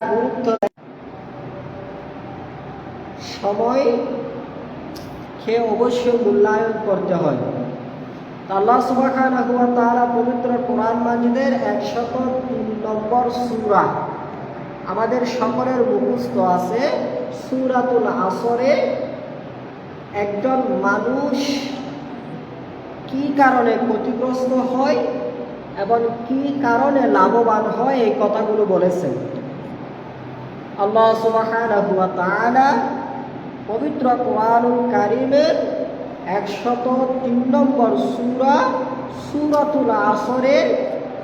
গুরুত্ব সময়কে অবশ্যই মূল্যায়ন করতে হয়। আল্লাহ সুবহানাহু ওয়া তাআলা পবিত্র কোরআন মাজিদের 103 নম্বর সূরা আমাদের সকলের মুখস্থ আছে। সূরাতুল আসরে একজন মানুষ কি কারণে ক্ষতিগ্রস্ত হয় এবং কি কারণে লাভবান হয় এই কথাগুলো বলেছেন। আল্লাহ সুবহানাহু ওয়া তাআলা পবিত্র কোরআনুল কারীমের 103 নম্বর সূরা সূরাতুল আসরের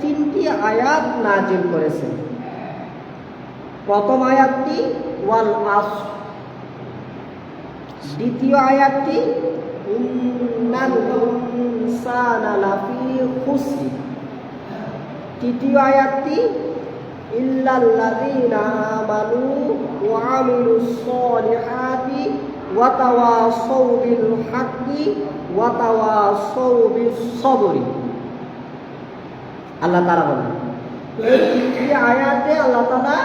3টি আয়াত নাজিল করেছেন। প্রথম আয়াতটি ওয়াল আসর, দ্বিতীয় আয়াতটি ইন্নাল ইনসানা লাফি খুসর, তৃতীয় আয়াতটি ইল্লাল্লাযীনা আমানু ওয়া আমিলুস সলিহাতি ওয়া তাওয়াসাউ বিল হাক্কি ওয়া তাওয়াসাউ বিস সবরি। আল্লাহ তাআলা বলেন, এই তিনটি আয়াতে আল্লাহ তাআলা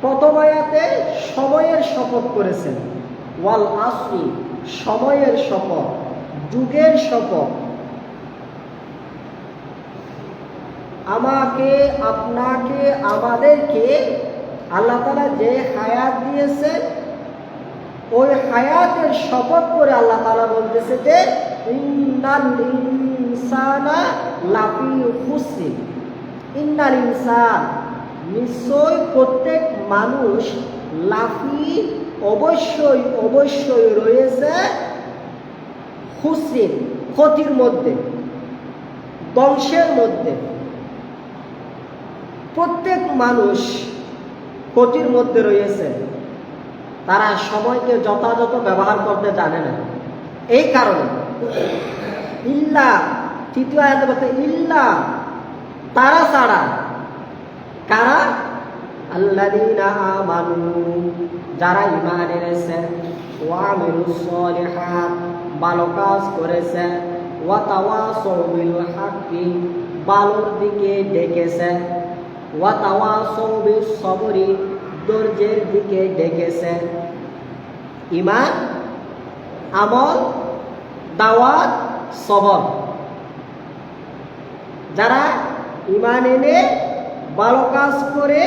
প্রথম আয়াতে সময়ের শপথ করেছেন, ওয়াল আসরি সময়ের শপথ, যুগের শপথ। আমাকে, আপনাকে, আমাদেরকে আল্লাহ তাআলা যে হায়াত দিয়েছেন ওই হায়াতের শপথ করে আল্লাহ তাআলা বলতেছে যে ইন্নাল ইনসানা লাফি খুসর, ইন্নাল ইনসান নিশ্চয় প্রত্যেক মানুষ লাফি অবশ্যই অবশ্যই রয়েছে খুসরিন ক্ষতির মধ্যে, ধ্বংসের মধ্যে। প্রত্যেক মানুষ ক্ষতির মধ্যে রয়েছে, তারা সময়কে যথাযথ ব্যবহার করতে জানে না। এই কারণে ইল্লা, তৃতীয় আয়াতে বলতে ইল্লা তারা ছাড়া, কারা? আল্লাযীনা আমানু যারা ঈমান এনেছে, ওয়া আমিলুস সলিহাত ভালো কাজ করেছে, ওয়া তাওয়াসাউ বিল হাক্কি ভালোর দিকে ডেকেছে, ওয়া তাওয়াসাউ বিস সবরি ধৈর্যের দিকে ডেকেছে। ঈমান, আমল, দাওয়াত, সবর। যারা ঈমান এনে ভালো কাজ করে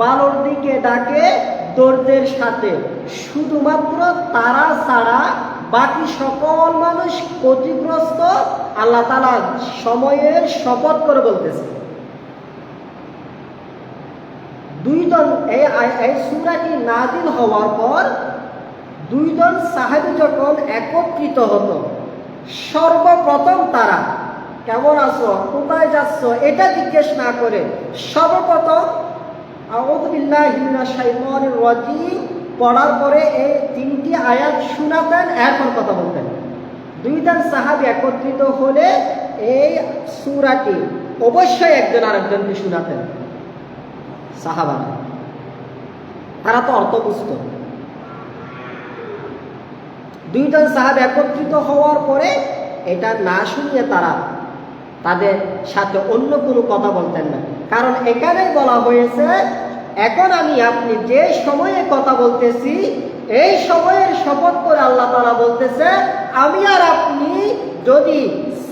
ভালোর দিকে ডাকে ধৈর্যের সাথে, শুধুমাত্র তারা ছাড়া বাকি সকল মানুষ ক্ষতিগ্রস্ত। আল্লাহ তাআলা সময়ের শপথ করে বলতেছে। দুইজন এই সূরাটি নাজিল হওয়ার পর দুইজন সাহাবী যখন একত্রিত হতো, সর্বপ্রথম তারা কেমন আছো, কোথায় যাচ্ছ এটা জিজ্ঞেস না করে সর্বপ্রথম আউযু বিল্লাহি মিনাশ শাইতানির রাজিম পড়ার পরে এই তিনটি আয়াত শোনাতেন, এরপর কথা বলতেন। দুইজন সাহাবী একত্রিত হলে এই সূরাটি অবশ্যই একজন আরেকজনকে শোনাতেন। সাহাবারা তারা তো অর্থ বুঝত। দুইজন সাহাবী একত্রিত হওয়ার পরে এটা না শুনিয়ে তারা তাদের সাথে অন্য কোনো কথা বলতেন না। কারণ এখানে বলা হয়েছে, এখন আমি আপনি যে সময়ে কথা বলতেছি এই সময়ের শপথ করে আল্লাহ তাআলা বলতেছে, আমি আর আপনি যদি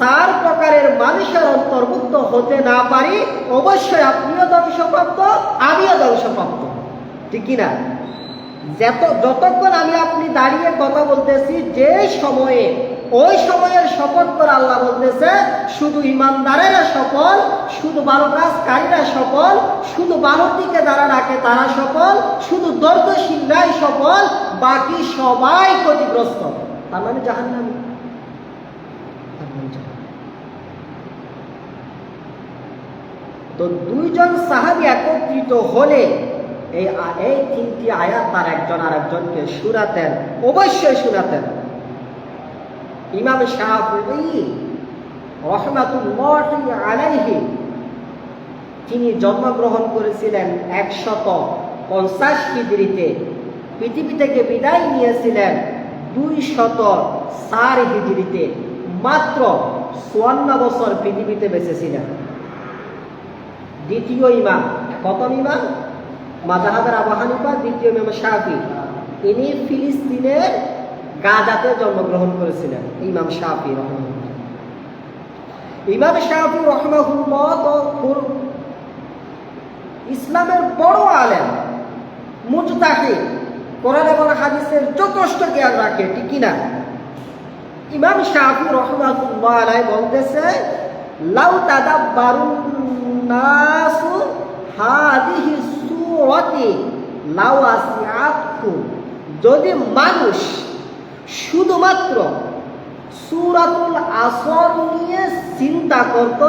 4 প্রকারের মানুষের অন্তর্ভুক্ত হতে না পারি, অবশ্যই আপনিও ধ্বংসপ্রাপ্ত, আমিও ধ্বংসপ্রাপ্ত। ঠিক কিনা? যতক্ষণ আমি আপনি দাঁড়িয়ে কথা বলতেছি যে সময়ে, ওই সময়ের শপথ করে আল্লাহ বলতেছে, শুধু ইমানদারেরা সফল, শুধু ভালো কাজকারীরা সফল, শুধু ভালোর দিকে যারা রাখে তারা সফল, শুধু ধৈর্যশীলরাই সফল, বাকি সবাই ক্ষতিগ্রস্ত। তার মানে জাহান্নামী। তো দুইজন সাহাবী একত্রিত হলে এই তিনটি আয়াত তার একজন আরেকজনকে শোনাতেন, অবশ্যই শোনাতেন। ইমাম শাফিঈ রাহমাতুল্লাহি আলাইহি তিনি জন্মগ্রহণ করেছিলেন 150 হিজরিতে, পৃথিবী থেকে বিদায় নিয়েছিলেন 204 হিজরিতে। মাত্র 54 বছর পৃথিবীতে বেঁচে ছিলেন। দ্বিতীয় ইমাম। প্রথম ইমাম মাযহাবের আবু হানিফা, দ্বিতীয় ইমাম শাফি। ইনি ফিলিস্তিনের গাজাতে জন্মগ্রহণ করেছিলেন, ইমাম শাফি রাহিমাহুল্লাহ। ইমাম শাফি রাহিমাহুল্লাহ তো ইসলামের বড় আলেম, মুজতাহিদ, কোরআন এবং হাদিসের যথেষ্ট জ্ঞান রাখে, ঠিক কিনা? ইমাম শাফি রাহিমাহুল্লাহ আলাইহি বলতেছে, লাউ তাদাব্বারুন নাসু হাদিহি সূরাতি লাউ আসিআতকুম, যদি মানুষ শুধুমাত্র সূরাতুল আসর নিয়ে চিন্তা করত,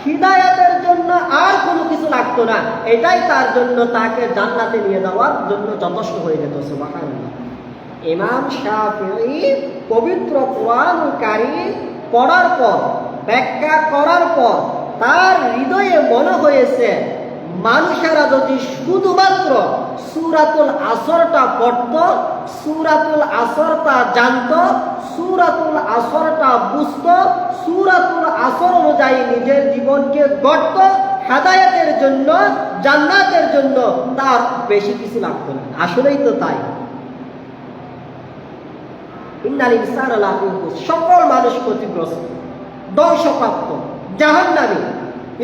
হিদায়াতের জন্য আর কোনো কিছু লাগতো না, এটাই তার জন্য তাকে জান্নাতে নিয়ে যাওয়ার জন্য যথেষ্ট হয়ে যেত। সুবহানাল্লাহ। ইমাম শাফিঈ পবিত্র কোরআনুল কারীম পড়ার পর, ব্যাখ্যা করার পর তার হৃদয়ে মনে হয়েছে, মানুষেরা যদি শুধুমাত্র সূরাতুল আসরটা পড়ত, সূরাতুল আসরটা জানত, সূরাতুল আসরটা বুঝত, সূরাতুল আসর অনুযায়ী নিজের জীবনকে গড়ত, হেদায়েতের জন্য, জান্নাতের জন্য তার বেশি কিছু লাগতো না। আসলেই তো তাই। ইন্নাল ইনসানা লাফি খুসর, সকল মানুষ ক্ষতিগ্রস্ত, ধ্বংসপ্রাপ্ত, জাহান্নামী,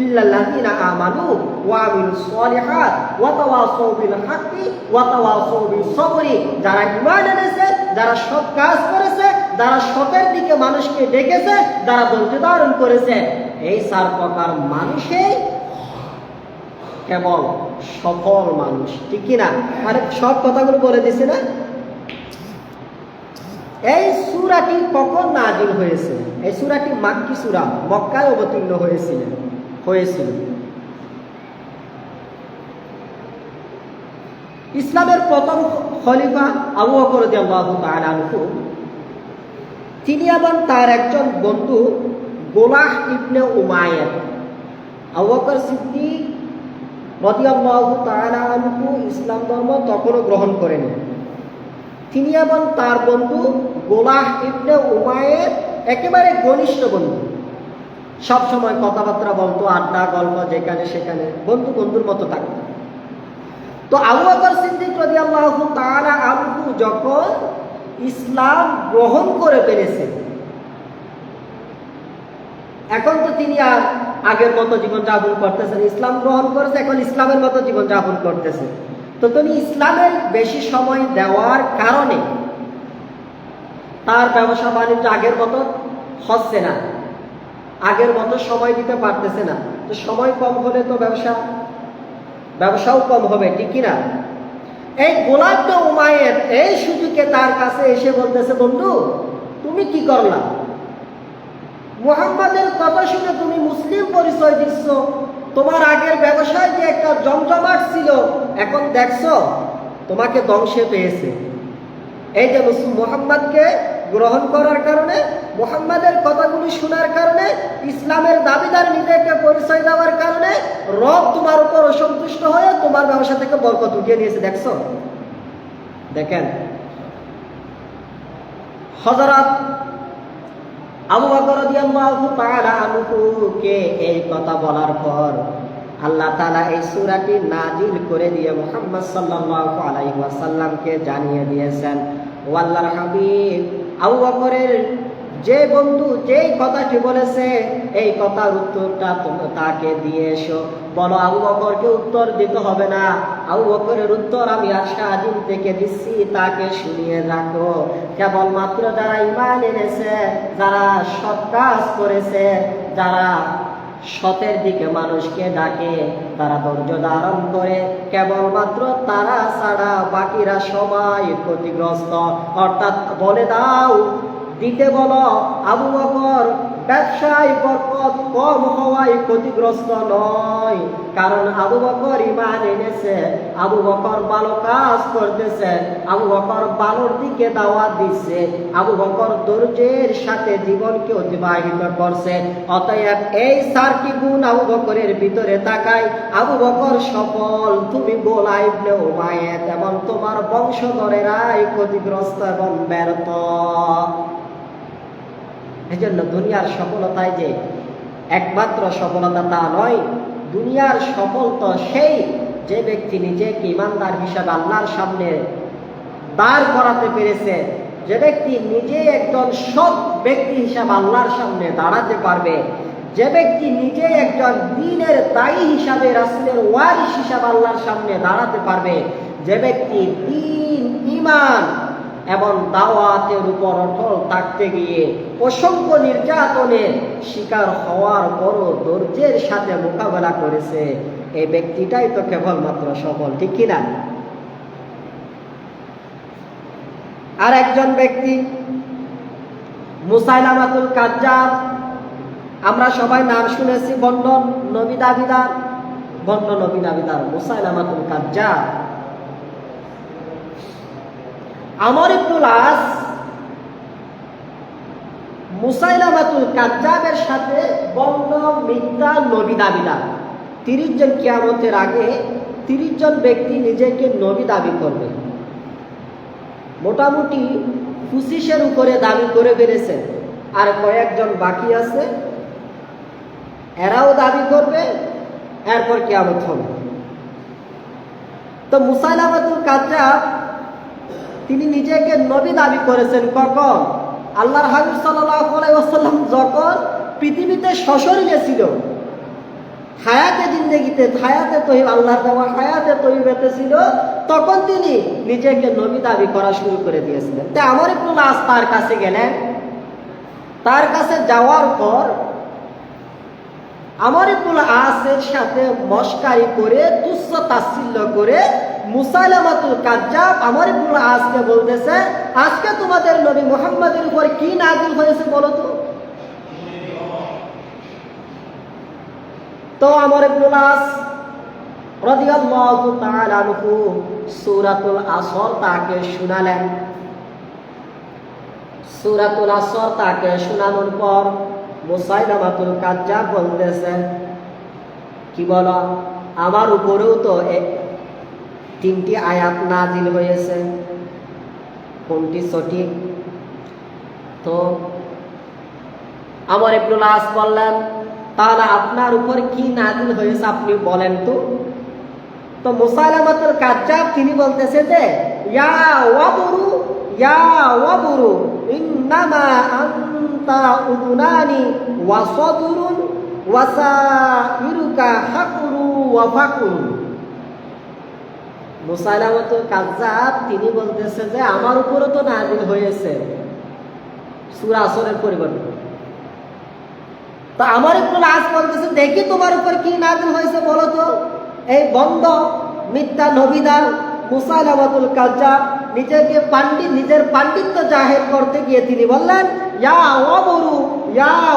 ইল্লাল্লাযীনা আমানু ওয়া আমিলুস সলিহাত ওয়া তাওয়াসাউ বিল হাক্কি ওয়া তাওয়াসাউ বিস সবরি, যারা ঈমান এনেছে, যারা সৎ কাজ করেছে, যারা সতের দিকে মানুষকে ডেকেছে, যারা ধৈর্য ধারণ করেছে, এই চার প্রকার মানুষই কেবল সফল মানুষ, ঠিক কিনা? আরে সব কথাগুলো বলে দিছি না? এই সূরাটি কখন নাজিল হয়েছে? এই সূরাটি মাক্কি সূরা, মক্কায় অবতীর্ণ হয়েছিল। ইসলামের প্রথম খলিফা আবু বকর রাদিয়াল্লাহু তাআলা আনহু, তিনি এবং তার একজন বন্ধু গোলাহ ইবনে উমাইয়া, আবু বকর সিদ্দিক রাদিয়াল্লাহু তাআলা আনহু ইসলাম ধর্ম তখনও গ্রহণ করেনি। তিনি এবং তার বন্ধু গোলাহ ইবনে উমাইয়া একেবারে ঘনিষ্ঠ বন্ধু, সব সময় কথাবার্তা বলতো, আড্ডা গল্প যেখানে সেখানে বন্ধুর মতো থাকতো। তো আবু বকর সিদ্দিক রাদিয়াল্লাহু তাআলা আনহু যখন ইসলাম গ্রহণ করে ফেলেছে, এখন তো তিনি আর আগের মতো জীবনযাপন করতেছেন, ইসলাম গ্রহণ করেছে, এখন ইসলামের মতো জীবনযাপন করতেছে। তো তিনি ইসলামের বেশি সময় দেওয়ার কারণে তার ব্যবসা বাণিজ্য আগের মতো হচ্ছে না, আগের মতো সময় দিতে পারতেছে না। তো সময় কম হলে তো ব্যবসাও কম হবে, ঠিক কিনা? এই গোলাহ ইবনে উমাইয়া এই সুযোগে তার কাছে এসে বলতেছে, বন্ধু তুমি কি করলা? মুহাম্মাদের কথা শুনে তুমি মুসলিম পরিচয় দিচ্ছ, তোমার আগের ব্যবসায় যে একটা জমজমাট ছিল, এখন দেখছো তোমাকে ধ্বংসে পেয়েছে। এই যে মুহাম্মাদকে গ্রহণ করার কারণে, মুহাম্মাদের কথাগুলি শোনার কারণে, ইসলামের দাবিদার নিজেকে পরিচয় দেওয়ার কারণে রব তোমার উপর অসন্তুষ্ট হয়ে তোমার ব্যবসা থেকে বরকত উঠিয়ে নিয়েছে। দেখছো? দেখেন, হযরত আবু বকর রাদিয়াল্লাহু তাআলা আনহুকে এই কথা বলার পর আল্লাহ তাআলা এই সূরাটি নাজিল করে দিয়ে মুহাম্মদ সাল্লাল্লাহু আলাইহি ওয়াসাল্লামকে জানিয়ে দিয়েছেন, ও আল্লাহর হাবিব, আবু বকরের যে বন্ধু যেই কথাটি বলেছে, এই কথার উত্তরটা তোমরা তাকে দিয়ে এসো। বলো আবু বকরকে উত্তর দিতে হবে না, আবু বকরের উত্তর আমি আশাদিন থেকে দিচ্ছি, তাকে শুনিয়ে রাখো। কেবলমাত্র যারা ঈমান এনেছে, যারা সৎ কাজ করেছে, যারা সতের দিকে মানুষকে ডাকে, তারা ধৈর্য ধারণ করে, কেবলমাত্র তারা ছাড়া বাকিরা সবাই ক্ষতিগ্রস্ত। অর্থাৎ বলে দাও, দিতে বলো, আবু বকর ব্যবসায় বরকত কম হওয়ায় ক্ষতিগ্রস্ত নয়, কারণ আবু বকর ঈমান এনেছে, আবু বকর ভালো কাজ করতেছে, আবু বকর ভালোর দিকে দাওয়াত দিচ্ছে, আবু বকর ধৈর্যের সাথে জীবনকে অতিবাহিত করছে। অতএব এই চারটি গুণ আবু বকরের ভিতরে থাকায় আবু বকর সফল, তুমি গোলাহ ইবনে উমাইয়া এবং তোমার বংশধরেরাই ক্ষতিগ্রস্ত এবং ব্যর্থ। এই জন্য দুনিয়ার সফলতায় যে একমাত্র সফলতা তা নয়, দুনিয়ার সফল তো সেই যে ব্যক্তি নিজেকে ইমানদার হিসাবে আল্লাহর সামনে দাঁড় করাতে পেরেছে, যে ব্যক্তি নিজে একজন সৎ ব্যক্তি হিসাবে আল্লাহর সামনে দাঁড়াতে পারবে, যে ব্যক্তি নিজে একজন দ্বীনের দায়ী হিসাবে, রাসূলের ওয়ারিস হিসাবে আল্লাহর সামনে দাঁড়াতে পারবে, যে ব্যক্তি দ্বীন, ঈমান এবং দাওয়াতের উপর অটল থাকতে গিয়ে অসংখ্য নির্যাতনের শিকার হওয়ার পরও ধৈর্যের সাথে মোকাবেলা করেছে, এই ব্যক্তিটাই তো কেবলমাত্র সফল, ঠিক কিনা? আর একজন ব্যক্তি মুসাইলামাতুল কাজ্জাব, আমরা সবাই নাম শুনেছি, ভণ্ড নবী দাবিদার, ভণ্ড নবী দাবিদার মুসাইলামাতুল কাজ্জাব। আমর ইবনুল আস মুসাইলামাতুল কাজ্জাবের সাথে ভণ্ড মিথ্যা নবী দাবিদার। 30 জন কিয়ামতের আগে 30 জন ব্যক্তি নিজেকে নবী দাবি করবে। মোটামুটি 25-এর উপরে দাবি করে ফেলেছে, আর কয়েকজন বাকি আছে, এরাও দাবি করবে, এরপর কিয়ামত হবে। তো মুসাইলামাতুল কাজ্জাব তিনি নিজেকে নবী দাবি করেছেন কখন? আল্লাহর হাবিব সাল্লাল্লাহু আলাইহি ওয়াসাল্লাম যখন পৃথিবীতে সশরীরে ছিল, হায়াতে জিন্দেগিতে, হায়াতে তৈব, আল্লাহর দেওয়া হায়াতে তৈবাতে ছিল, তখন তিনি নিজেকে নবী দাবি করা শুরু করে দিয়েছিলেন। তাই আমর ইবনুল আস তার কাছে গেলেন। তার কাছে যাওয়ার পর আমর ইবনুল আসের সাথে মশকারি করে, তুচ্ছ তাচ্ছিল্য করে মুসাইলামাতুল কাজ্জাব আমর ইবনুল আসকে বলতেছে, আজকে তোমাদের নবী মুহাম্মদের উপর কি নাযিল হয়েছে বলো তো? তো আমর ইবনুল আস রাদিয়াল্লাহু তাআলা আনহু সূরাতুল আসর তাকে শোনালেন। সূরাতুল আসর তাকে শোনানোর পর মুসাইলামাতুল কাজ্জাব বলতেছে, কি বলো, আমার উপরেও তো 3টি আয়াত নাজিল হয়েছে, কোনটি সঠিক? তো আমর ইবনুল আস বললেন, তাহলে আপনার উপর কি নাজিল হয়েছে আপনি বলেন তো। তো মুসাইলামাতুল কাজ্জাব তিনি বলতেছে যে, ইয়া ওয়াবুরু ইন্নামা আনতা উযুনানি ওয়া সাদরুন ওয়া সাইরুকা হাকরু ওয়া ফাকুরু। মুসাইলামাতুল কাজ্জাব তিনি বলতেছে যে আমার উপরে তো নাজিল হয়েছে সূরা আসরের পরিবর্তে। তো আমর ইবনুল আস বলতেছে, দেখি তোমার উপর কি নাজিল হয়েছে বলো তো। এই বন্ধ মিথ্যা নবীদার মুসাইলামাতুল কাজ্জাব নিজেকে নিজের পাণ্ডিত্য জাহির করতে গিয়ে তিনি বললেন, ইয়া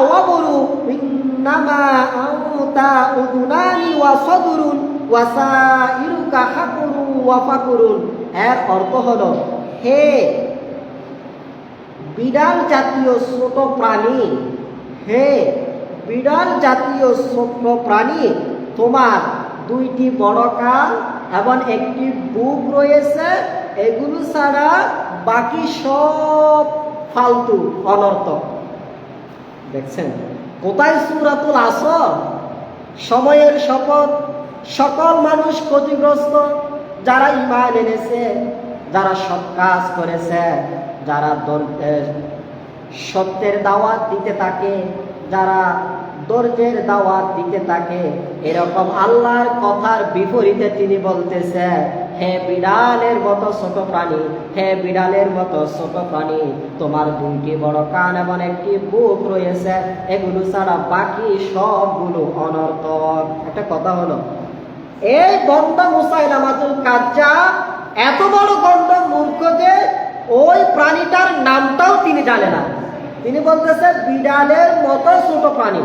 ওয়াবুরু ইন্নামা আনতা উযুনানি ওয়া সাদরুন ওয়া সাইরুকা হাকরু ওয়া ফাকুরুন। এর অর্থ হলো, হে বিড়াল জাতীয় ছোট প্রাণী, হে বিড়াল জাতীয় ছোট প্রাণী, তোমার 2টি বড় কান এবং একটি বুক রয়েছে, এগুলো ছাড়া বাকি সব ফালতু অনর্থক। দেখছেন কোথায় সূরাতুল আসর, সময়ের শপথ, সকল মানুষ ক্ষতিগ্রস্ত, যারা ঈমান এনেছে, যারা সৎ কাজ করেছে, যারা সত্যের দাওয়াত দিতে থাকে, যারা ধৈর্যের দাওয়াত দিতে থাকে, এরকম আল্লাহর কথার বিপরীতে তিনি বলতেছে, হে বিড়ালের মতো ছোট প্রাণী, হে বিড়ালের মতো ছোট প্রাণী, তোমার 2টি বড় কান এবং একটি বুক রয়েছে, এগুলো ছাড়া বাকি সবগুলো অনর্থক। একটা কথা হলো, এই গন্ড মুসাইলামাতুল কাজ্জাব এত বড় গন্ড মূর্খ যে ওই প্রাণীটার নামটাও তিনি জানে না। তিনি বলতেছে বিড়ালের মতো ছোট প্রাণী।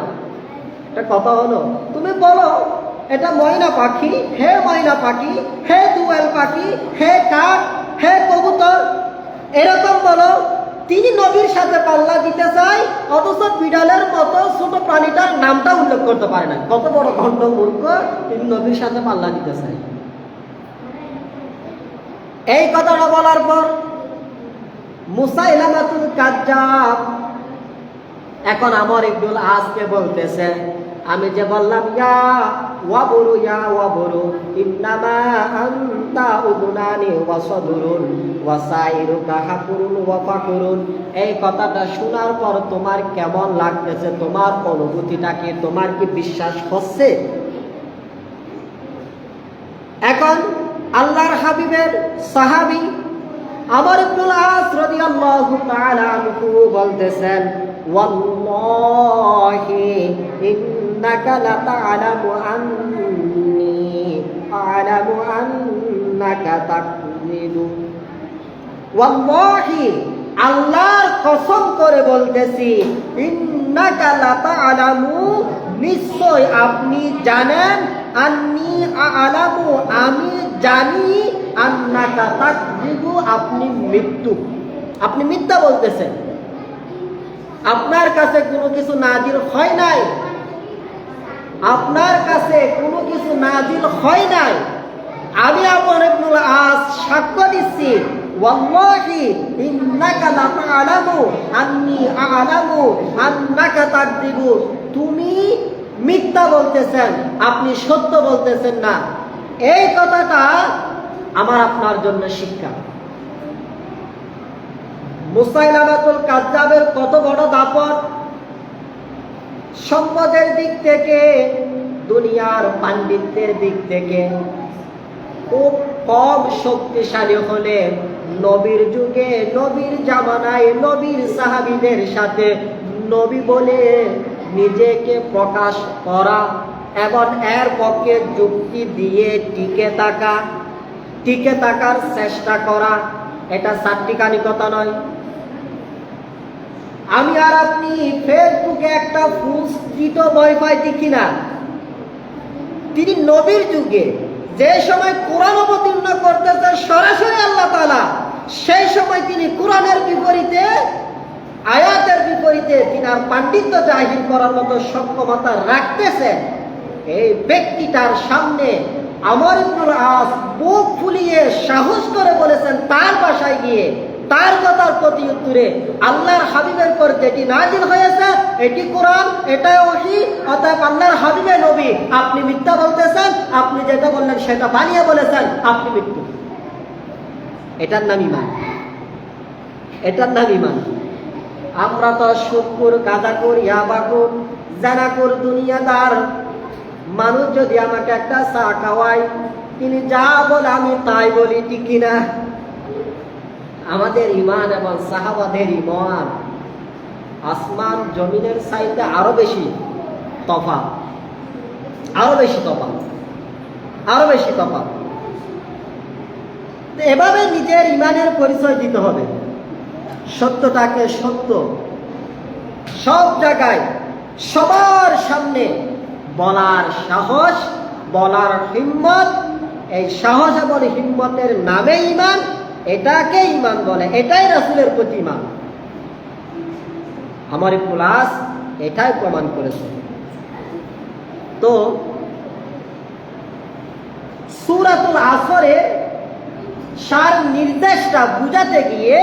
একটা কথা হলো, তুমি বলো এটা ময়না পাখি, হে ময়না পাখি, হে দোয়েল পাখি, হে কাক, হে কবুতর, এরকম বলো। তিনি নবীর সাথে পাল্লা দিতে চায়, অথচ বিড়ালের মতো ছোট প্রাণীটার নামটা উল্লেখ করতে পারে না। কত বড় গন্ড মূর্খ, তিনি নবীর সাথে পাল্লা দিতে চায়। এই কথাটা বলার পর মুসাইলামাতুল কাজ্জাব এখন আমর ইবনুল আসকে বলতেছে, আমি যে বললাম ইয়া ওয়াবরু ইয়া ওয়াবরু ইন্নামা আনতা উদুনানি ওয়া সাদরুন ওয়া সাইরুকা হাকুরুন ওয়া ফাকুরুন। এই কথাটা শোনার পর তোমার কেমন লাগতেছে? তোমার অনুভূতিটা কি? তোমার কি বিশ্বাস হচ্ছে? এখন আল্লাহর হাবিবের সাহাবী আমর ইবনুল আস রাদিয়াল্লাহু তাআলা আনহু বলতেছেন, ওয়াল্লাহি ইন্নাকা লাতা'লামু আন্নী আ'লামু আন্নাকা তাকযিবু। ওয়াল্লাহি, আল্লাহর কসম করে বলতেছি, ইন্নাকা লাতা'লামু, নিশ্চয় আপনি জানেন, আন্নী আ'লামু, আমি জানি, আন্নাকা তাকযিবু, আপনি আপনি মিথ্যা বলতেছেন। আপনার কাছে কোনো কিছু নাজিল হয় নাই, আপনার কাছে কোনো কিছু নাজিল হয় নাই। আমি আমর ইবনুল আস সাক্ষ্য দিচ্ছি, ওয়াল্লাহি ইন্নাকা লাতা'লামু আন্নী আ'লামু আন্নাকা তাকযিবু, তুমি মিথ্যা বলতেছেন, আপনি সত্য বলতেছেন না। এই কথাটা আমার আপনার জন্য শিক্ষা। মুসাইলামাতুল কাজ্জাবের কত বড় দাপট! সম্পদের দিক থেকে, দুনিয়ার পাণ্ডিত্যের দিক থেকে খুব কম শক্তিশালী হলে নবীর যুগে, নবীর জামানায়, নবীর সাহাবীদের সাথে নবী বলে নিজেকে প্রকাশ করা এবং এর পক্ষে যুক্তি দিয়ে টিকে থাকার চেষ্টা করা, এটা চারটিখানি কথা নয়। আমি আর আপনি ফেসবুকে একটা ফুলস্কৃত ওয়াইফাই দেখি না। তিনি নবীর যুগে যে সময় কোরআন অবতীর্ণ করতেছে সরাসরি আল্লাহ তাআলা, সেই সময় তিনি কোরআনের বিপরীতে, আয়াতের বিপরীতে তিনার পাণ্ডিত্য জাহির করার মতো সক্ষমতা রাখতেছেন। এই ব্যক্তিটার সামনে আমর ইবনুল আস বুক ফুলিয়ে সাহস করে বলেছেন, তার বাসায় গিয়ে তার কথার প্রতি উত্তরে, আল্লাহর হাবিবের পর যেটি নাজিল হয়েছে এটি কোরআন, এটাই ওহী, অতএব আল্লাহর হাবিবের নবী, আপনি মিথ্যা বলতেছেন, আপনি যেটা বললেন সেটা বানিয়ে বলেছেন, আপনি মৃত্যু। এটার নাম ঈমান, এটার নাম ঈমান। আমরা তো সুদখোর, গাঁজাখোর, ইয়াবাখোর, জানাখোর, দুনিয়াদার মানুষ যদি আমাকে একটা চা খাওয়ায়, তিনি যা বলে আমি তাই বলি, ঠিক কিনা? আমাদের ঈমান এবং সাহাবাদের ঈমান আসমান জমিনের চাইতে আরো বেশি তফাৎ, আরো বেশি তফাৎ, আরো বেশি তফাৎ। এভাবে নিজের ঈমানের পরিচয় দিতে হবে। সত্যটাকে সত্য, সব জায়গায় সবার সামনে বলার সাহস, বলার হিম্মত। এই সাহস এবং হিম্মতের নামে ঈমান, এটাকে ঈমান বলে। এটাই রাসূলের প্রতি ঈমান। আমর ইবনুল আস এটাই প্রমাণ করেছে। তো সূরাতুল আসরে সার নির্দেশটা বুঝাতে গিয়ে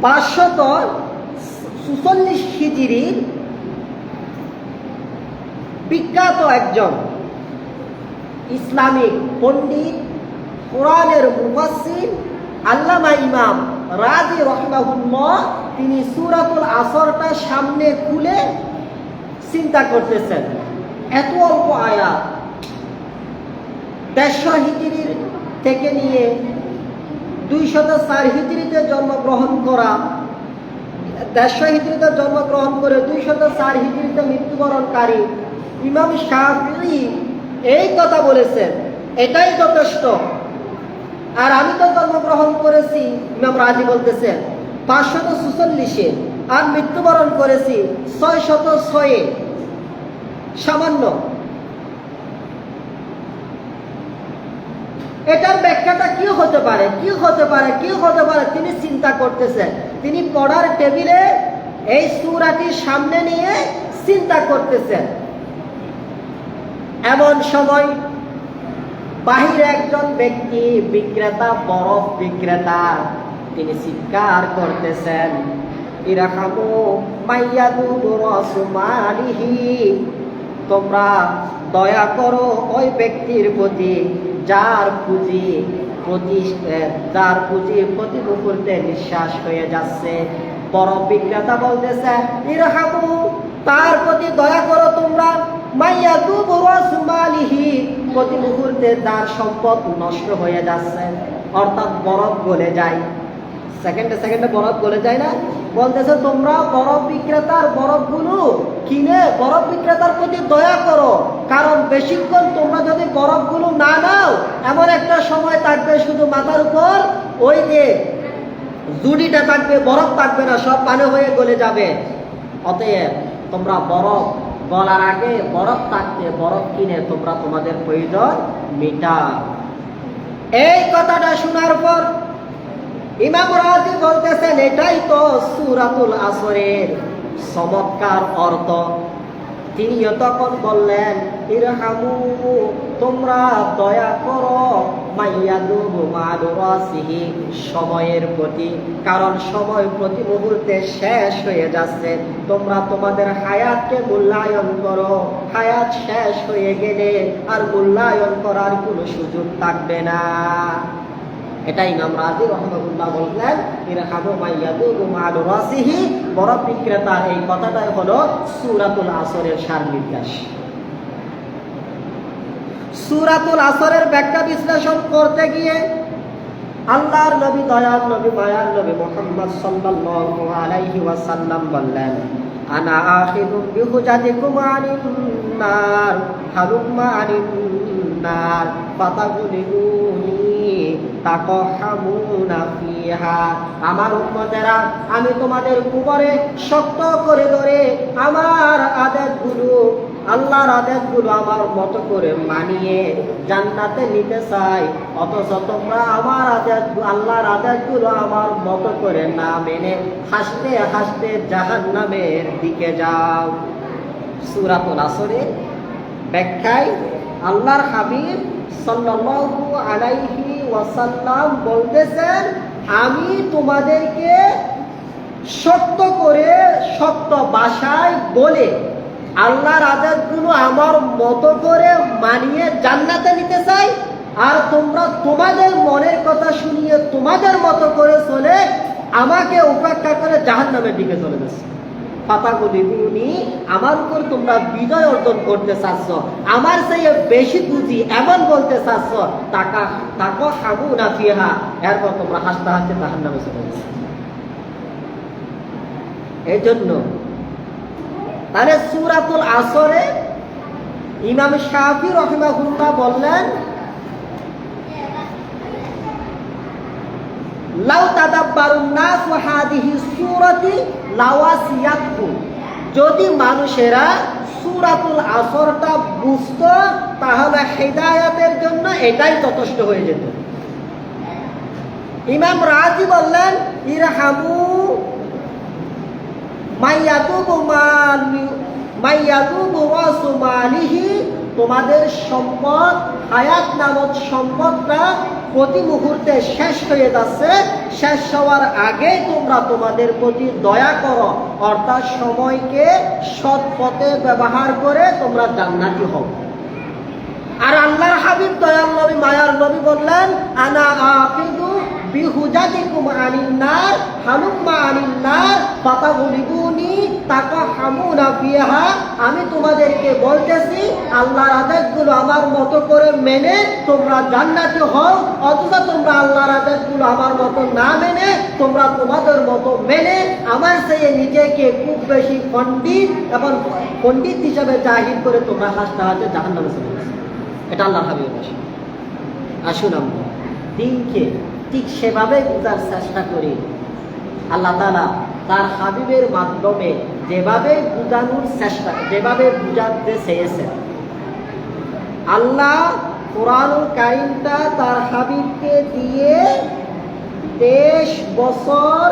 546 হিজরির বিখ্যাত একজন ইসলামিক পণ্ডিত, কোরআনের মুফাসসির আল্লামা ইমাম রাজি রাহিমাহুল্লাহ, তিনি সূরাতুল আসরটা সামনে খুলে চিন্তা করতেছেন, এত অল্প আয়াত, 150 হিজরির থেকে নিয়ে 204 হিজরিতে জন্মগ্রহণ করা, 150 হিজরিতে জন্মগ্রহণ করে 204 হিজরিতে মৃত্যুবরণকারী ইমাম শাফিঈ এই কথা বলেছেন, এটাই যথেষ্ট। আর আমি তো জন্মগ্রহণ করেছি, ইমাম রাজি বলতেছেন 546-এ, আর মৃত্যুবরণ করেছি 606-এ, সামান্য। এটার ব্যাখ্যাটা কি হতে পারে, কি হতে পারে, কি হতে পারে? তিনি চিন্তা করতেছেন। তিনি পড়ার টেবিলে এই সূরাটি সামনে নিয়ে চিন্তা করতেছেন। এমন সময় বাহিরে একজন ব্যক্তি, বিক্রেতা, বরফ বিক্রেতা, তিনি চিৎকার করতেছেন, ইরহামু মাইয়াদুবু রাসমালিহি, তোমরা দয়া করো ওই ব্যক্তির প্রতি যার পুঁজি প্রতি মুহূর্তে নিঃশ্বাস হয়ে যাচ্ছে। বড় বিক্রেতা বলতেছে ইরহামু, তার প্রতি দয়া করো তোমরা, মাইয়াদুবু রাসমালিহি, প্রতি মুহূর্তে তার সম্পদ নষ্ট হয়ে যাচ্ছে, অর্থাৎ বরফ গলে যায়, সেকেন্ডে সেকেন্ডে বরফ গলে যায় না। বলতেছে তোমরা বরফ বিক্রেতার বরফগুলো কিনে বরফ বিক্রেতার প্রতি দয়া করো, কারণ বেশিক্ষণ তোমরা যদি বরফগুলো না নাও, এমন একটা সময় থাকবে শুধু মাথার উপর ওই যে জুড়িটা থাকবে, বরফ থাকবে না, সব পানি হয়ে গলে যাবে। অতএব তোমরা বরফ গলার আগে বরফ থাকতে বরফ কিনে তোমরা তোমাদের প্রয়োজন মিটাও। এই কথাটা শোনার পর ইমাম রাজি বলতেছেন এটাই তো সূরাতুল আসরের চমৎকার অর্থ। তিনিও তখন বললেন ইরহামু, তোমরা দয়া করো, মাইয়াদুবু মাদুরাসিহি, সময়ের প্রতি, কারণ সময় প্রতি মুহূর্তে শেষ হয়ে যাচ্ছে। তোমরা তোমাদের হায়াতকে মূল্যায়ন করো, হায়াত শেষ হয়ে গেলে আর মূল্যায়ন করার কোনো সুযোগ থাকবে না। এটা ইমাম রাজি রাহিমাহুল্লাহ বললেন ইরহামু মাইয়াদুবু মাদুরাসিহি, বরফ বিক্রেতার এই কথাটাই হলো সূরাতুল আসরের সার নির্দেশ। সূরাতুল আসরের ব্যাখ্যা বিশ্লেষণ করতে গিয়ে আল্লাহর নবী, দয়ার নবী, মায়ার নবী মুহাম্মদ সাল্লাল্লাহু আলাইহি ওয়াসাল্লাম বললেন আনা আখিদুম বিহুজাতিকুম আনিন নার হালুম্মা আনিন নার ফাতাগুলিবুনি তাকহামুনা ফিহা। আমার উম্মতেরা, আমি তোমাদের উপরে শক্ত করে ধরে আমার আদেশগুলো, আল্লাহর আদেশগুলো আমার মতো করে মানিয়ে জান্নাতে নিতে চাই, অথচ তোমরা আমার আদেশ, আল্লাহর আদেশগুলো আমার মতো করে না মেনে হাসতে হাসতে জাহান্নামের দিকে যাও। সূরাতুল আসরের ব্যাখ্যায় আল্লাহর হাবিব সাল্লাল্লাহু আলাইহি ওয়াসাল্লাম বলতেছেন আমি তোমাদেরকে শক্ত করে, শক্ত ভাষায় বলে আল্লাহর আদেশগুলো আমার মতো করে মানিয়ে জান্নাতে নিতে চাই, আর তোমরা তোমাদের মনের কথা শুনিয়ে তোমাদের মতো করে চলে আমাকে উপেক্ষা করে জাহান্নামের দিকে চলে যাচ্ছে। ফাতাগুলিবুনি, আমার উপর তোমরা বিজয় অর্জন করতে চাচ্ছ, আমার চেয়ে বেশি বুঝি এমন বলতে চাচ্ছ, তাকহামুনা ফিহা, এরপর তোমরা হাসতে হাসতে জাহান্নামে চলে যাচ্ছ। এই জন্য তাহলে সূরাতুল আসরে ইমাম শাফি রাহিমাহুল্লাহ বললেন লাউ তাদাব্বারুন নাস হাদিহি সূরাতি লাওয়াসিয়াতকুম, যদি মানুষেরা সূরাতুল আসরটা বুঝতো তাহলে হিদায়াতের জন্য এটাই যথেষ্ট হয়ে যেত। ইমাম রাজি বললেন ইরহামু মাইয়াদুবু রাসমালিহি, তোমাদের সম্পদ, হায়াত নামক সম্পদটা প্রতি মুহূর্তে শেষ হয়ে যাচ্ছে, শেষ হওয়ার আগে তোমরা তোমাদের প্রতি দয়া করো, অর্থাৎ সময়কে সৎ পথে ব্যবহার করে তোমরা জান্নাতি হও। আর আল্লাহর হাবিব, দয়াল নবী, মায়ার নবী বললেন আনা আখিদু বিহুজাতিকুম আনিন নার হালুম্মা আনিন নার ফাতাগুলিবুনি তাকহামুনা ফিহা, আমি তোমাদেরকে বলতেছি আল্লাহর আদেশগুলো আমার মতো করে মেনে তোমরা জান্নাতি হও, অথচ তোমরা আল্লাহর আদেশগুলো আমার মতো না মেনে তোমরা তোমাদের মতো মেনে আমার চেয়ে নিজেকে খুব বেশি পণ্ডিত এবং পণ্ডিত হিসাবে জাহির করে তোমরা হাসতে হাসতে জাহান্নামে চলে গেছো। এটা আল্লাহর হাবিবের ভাষা। আসুন আমরা দিনকে ঠিক সেভাবে বোঝার চেষ্টা করি। আল্লাহ তাআলা তার হাবিবের মাধ্যমে যেভাবে বোঝানোর চেষ্টা, যেভাবে বোঝাতে চেয়েছেন, আল্লাহ কোরআনুল কারীমটা তার হাবিবকে দিয়ে 23 বছর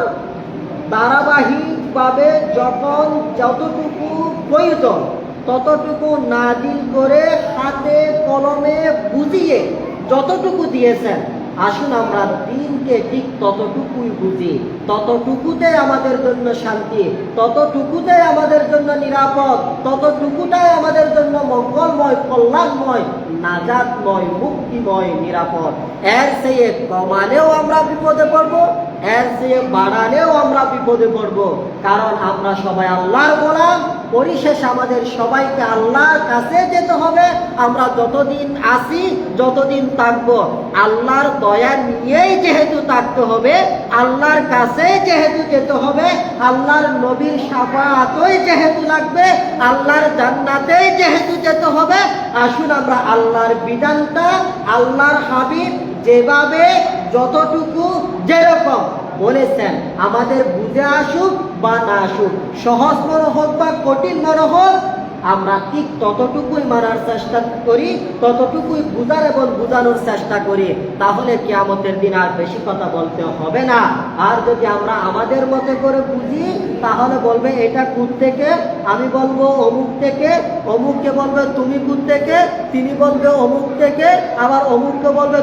ধারাবাহিকভাবে যখন যতটুকু প্রয়োজন ততটুকু নাজিল করে হাতে কলমে বুঝিয়ে যতটুকু দিয়েছেন, আসুন আমরা দিনকে ঠিক ততটুকুই বুঝি, ততটুকুতে আমাদের জন্য শান্তি, ততটুকুতেই আমাদের জন্য নিরাপদ, ততটুকুটাই আমাদের জন্য মঙ্গলময়, কল্যাণময়, নাজাতময়, মুক্তিময়, নিরাপদ। এর চেয়ে কমালেও আমরা বিপদে পড়বো, এর চেয়ে বাড়ালেও আমরা বিপদে পড়বো। কারণ আমরা সবাই আল্লাহর গোলাম। পরিশেষ আমাদের সবাইকে আল্লাহর কাছে যেতে হবে। আমরা যতদিন আছি, যতদিন থাকবো, আল্লাহর দয়া নিয়েই যেহেতু থাকতে হবে, আল্লাহর কাছে যেহেতু যেতে হবে, আল্লাহর নবীর শাফাআতই যেহেতু লাগবে, আল্লাহর জান্নাতেই যেহেতু যেতে হবে, আসুন আমরা আল্লাহর বিধানটা, আল্লাহর হাবিব যেভাবে যতটুকু যেরকম বলেছেন আমাদের বুঝে আসুক বা না আসুক, সহজ মনে হোক বা কঠিন মনে হোক, আমরা ঠিক ততটুকুই মানার চেষ্টা করি, ততটুকুই বুঝার এবং বুঝানোর চেষ্টা করি। তাহলে কিয়ামতের দিন আর বেশি কথা বলতে হবে না। আর যদি আমরা আমাদের মতে করে বুঝি, তাহলে বলবে এটা কুত থেকে, আমি বলবো অমুক থেকে, অমুককে বলবে তুমি কুত থেকে, তিনি বলবে অমুক থেকে, আবার অমুককে বলবে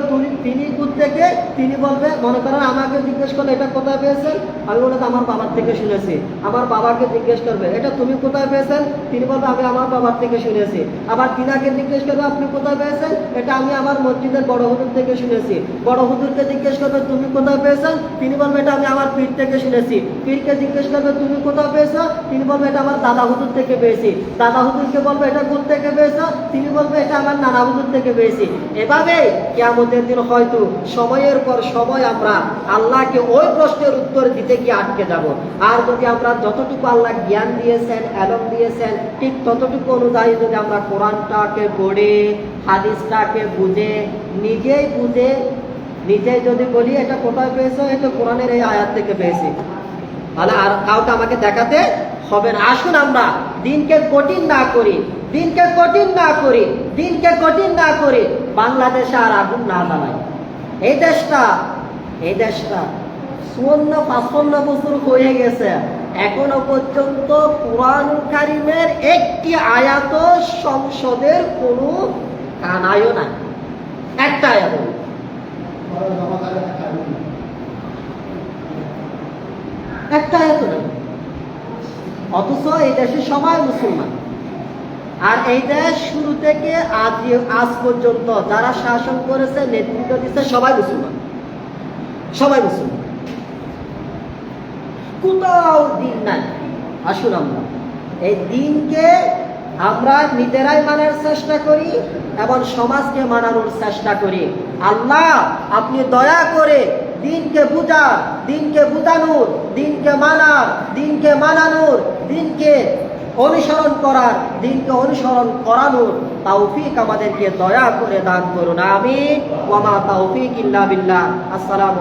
তিনি কুত থেকে, তিনি বলবে, মনে করেন আমাকে জিজ্ঞেস করলে এটা কোথায় পেয়েছেন, আমি বলবো আমার বাবার থেকে শুনেছি। আমার বাবাকে জিজ্ঞেস করবে এটা তুমি কোথায় পেয়েছেন, তিনি বলবে আমি আমার বাবার থেকে শুনেছি। আবার তিনাকে জিজ্ঞেস করবে আপনি কোথায় পেয়েছেন, এটা আমি আমার মসজিদের বড় হুজুর থেকে শুনেছি। বড় হুজুরকে জিজ্ঞেস করবে তুমি কোথায় পেয়েছেন, তিনি বলবে এটা আমি আমার পীর থেকে শুনেছি। পীরকে জিজ্ঞেস করবে তুমি কোথায় পেয়েছো, তিনি বলবে এটা আমার দাদা হুজুর থেকে পেয়েছি। দাদা হুজুরকে বলবে এটা কোথা থেকে পেয়েছো, তিনি বলবে এটা আমার নানা হুজুর থেকে পেয়েছি। এভাবে কিয়ামতের দিন হয়তো সময়ের পর সময় আমরা আল্লাহকে ওই প্রশ্নের উত্তর দিতে গিয়ে আটকে যাব। আর যদি আমরা যতটুকু আল্লাহ জ্ঞান দিয়েছেন, এলম দিয়েছেন, ঠিক ততটুকু অনুযায়ী যদি আমরা কোরআনটাকে পড়ে, হাদিসটাকে বুঝে, নিজেই যদি বলি এটা কোথায় পেয়েছো, এটা কোরআনের এই আয়াত থেকে পেয়েছি, তাহলে আর কাউকে আমাকে দেখাতে হবে না। আসুন আমরা দিনকে কঠিন না করি, দিনকে কঠিন না করি, দিনকে কঠিন না করি, বাংলাদেশে আর আগুন না জ্বালাই। এই দেশটা 54-55 বছর হয়ে গেছে, এখনো পর্যন্ত কুরআনুল কারীমের একটি আয়াত সংসদের কোনো কানায়ও নাই, একটা আয়াত, একটা আয়াত নেই। অথচ এই দেশে সবাই মুসলমান। আর এই দেশ শুরু থেকে আজ পর্যন্ত যারা শাসন করেছে, নেতৃত্ব দিচ্ছে, সবাই মুসলমান, সবাই মুসলমান, কোথাও দিন নাই। আসুন আমরা এই দিনকে আমরা নিজেরাই মানার চেষ্টা করি এবং সমাজকে মানানোর চেষ্টা করি। আল্লাহ আপনি দয়া করে দিনকে বুঝার, দিনকে বুঝানোর, দিনকে মানার, দিনকে মানানোর, দিনকে অনুসরণ করার, দিনকে অনুসরণ করানোর তৌফিক আমাদেরকে দয়া করে দান করুন। আমিন। ওয়া মা তৌফিক ইল্লা বিল্লাহ। আসসালামু